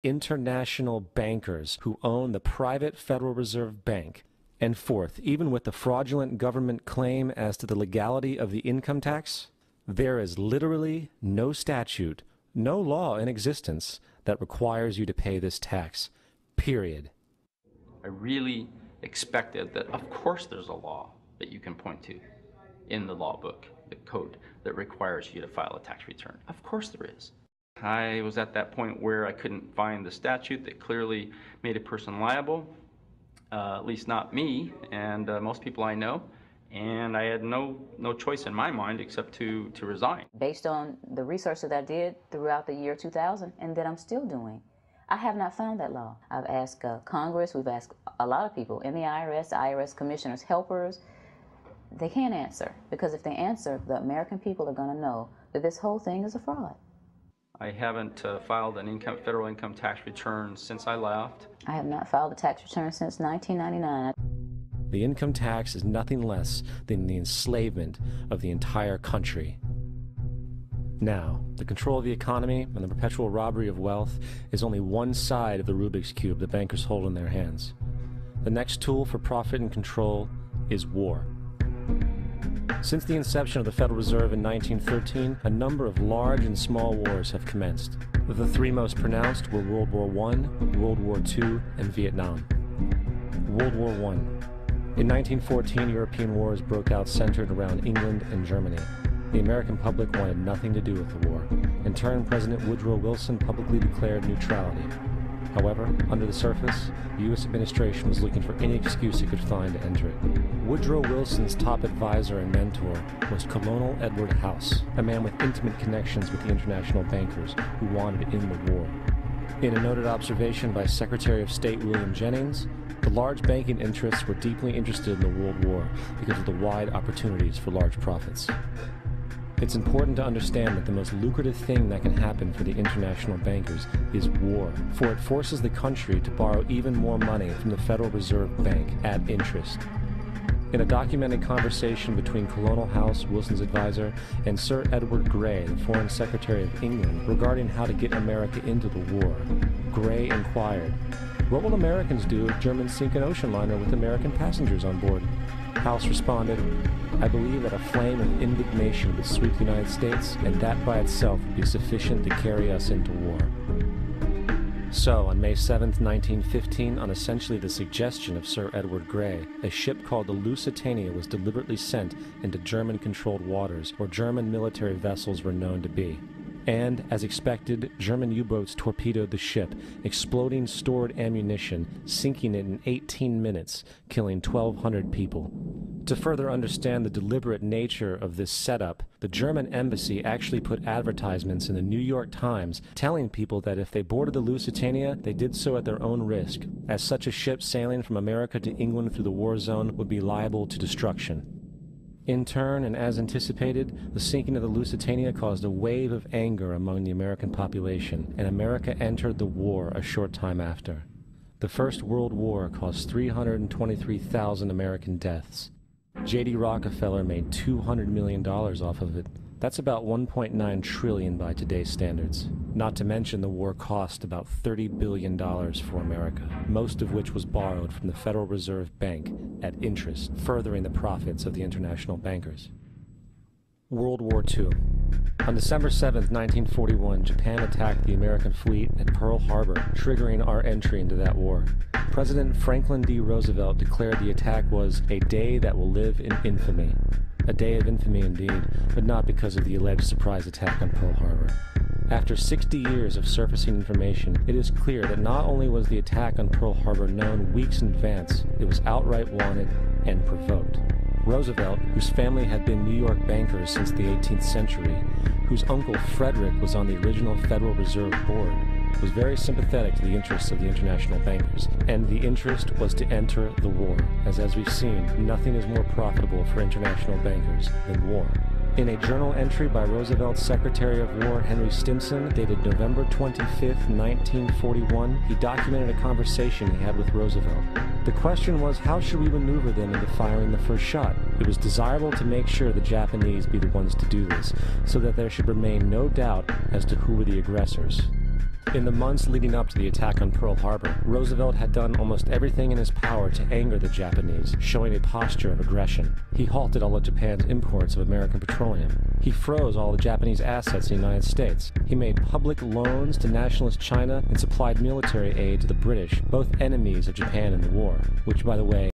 international bankers who own the private Federal Reserve Bank. And fourth, even with the fraudulent government claim as to the legality of the income tax, there is literally no statute, no law in existence that requires you to pay this tax, period. I really expected that, of course, there's a law that you can point to in the law book, the code, that requires you to file a tax return. Of course there is. I was at that point where I couldn't find the statute that clearly made a person liable, at least not me and most people I know, and I had no choice in my mind except to resign. Based on the research that I did throughout the year 2000 and that I'm still doing, I have not found that law. I've asked Congress, we've asked a lot of people in the IRS commissioners, helpers. They can't answer, because if they answer, the American people are going to know that this whole thing is a fraud. I haven't filed an federal income tax return since I left. I have not filed a tax return since 1999. The income tax is nothing less than the enslavement of the entire country. Now, the control of the economy and the perpetual robbery of wealth is only one side of the Rubik's Cube the bankers hold in their hands. The next tool for profit and control is war. Since the inception of the Federal Reserve in 1913, a number of large and small wars have commenced. The three most pronounced were World War I, World War II, and Vietnam. World War I. In 1914, European wars broke out centered around England and Germany. The American public wanted nothing to do with the war. In turn, President Woodrow Wilson publicly declared neutrality. However, under the surface, the U.S. administration was looking for any excuse it could find to enter it. Woodrow Wilson's top advisor and mentor was Colonel Edward House, a man with intimate connections with the international bankers who wanted to end the war. In a noted observation by Secretary of State William Jennings, the large banking interests were deeply interested in the World War because of the wide opportunities for large profits. It's important to understand that the most lucrative thing that can happen for the international bankers is war, for it forces the country to borrow even more money from the Federal Reserve Bank at interest. In a documented conversation between Colonel House, Wilson's advisor, and Sir Edward Grey, the Foreign Secretary of England, regarding how to get America into the war, Grey inquired, "What will Americans do if Germans sink an ocean liner with American passengers on board?" House responded, "I believe that a flame of indignation would sweep the United States, and that by itself would be sufficient to carry us into war." So, on May 7, 1915, on essentially the suggestion of Sir Edward Grey, a ship called the Lusitania was deliberately sent into German-controlled waters where German military vessels were known to be. And, as expected, German U-boats torpedoed the ship, exploding stored ammunition, sinking it in 18 minutes, killing 1,200 people. To further understand the deliberate nature of this setup, the German embassy actually put advertisements in the New York Times telling people that if they boarded the Lusitania, they did so at their own risk, as such a ship sailing from America to England through the war zone would be liable to destruction. In turn, and as anticipated, the sinking of the Lusitania caused a wave of anger among the American population, and America entered the war a short time after. The First World War caused 323,000 American deaths. J.D. Rockefeller made $200 million off of it. That's about $1.9 trillion by today's standards. Not to mention the war cost about $30 billion for America, most of which was borrowed from the Federal Reserve Bank at interest, furthering the profits of the international bankers. World War II. On December 7, 1941, Japan attacked the American fleet at Pearl Harbor, triggering our entry into that war. President Franklin D. Roosevelt declared the attack was a day that will live in infamy. A day of infamy indeed, but not because of the alleged surprise attack on Pearl Harbor. After 60 years of surfacing information, it is clear that not only was the attack on Pearl Harbor known weeks in advance, it was outright wanted and provoked. Roosevelt, whose family had been New York bankers since the 18th century, whose uncle Frederick was on the original Federal Reserve Board, was very sympathetic to the interests of the international bankers, and the interest was to enter the war, as we've seen, nothing is more profitable for international bankers than war. In a journal entry by Roosevelt's Secretary of War Henry Stimson, dated November 25, 1941, he documented a conversation he had with Roosevelt. The question was, how should we maneuver them into firing the first shot? It was desirable to make sure the Japanese be the ones to do this, so that there should remain no doubt as to who were the aggressors. In the months leading up to the attack on Pearl Harbor, Roosevelt had done almost everything in his power to anger the Japanese, showing a posture of aggression. He halted all of Japan's imports of American petroleum. He froze all the Japanese assets in the United States. He made public loans to nationalist China and supplied military aid to the British, both enemies of Japan in the war, which, by the way,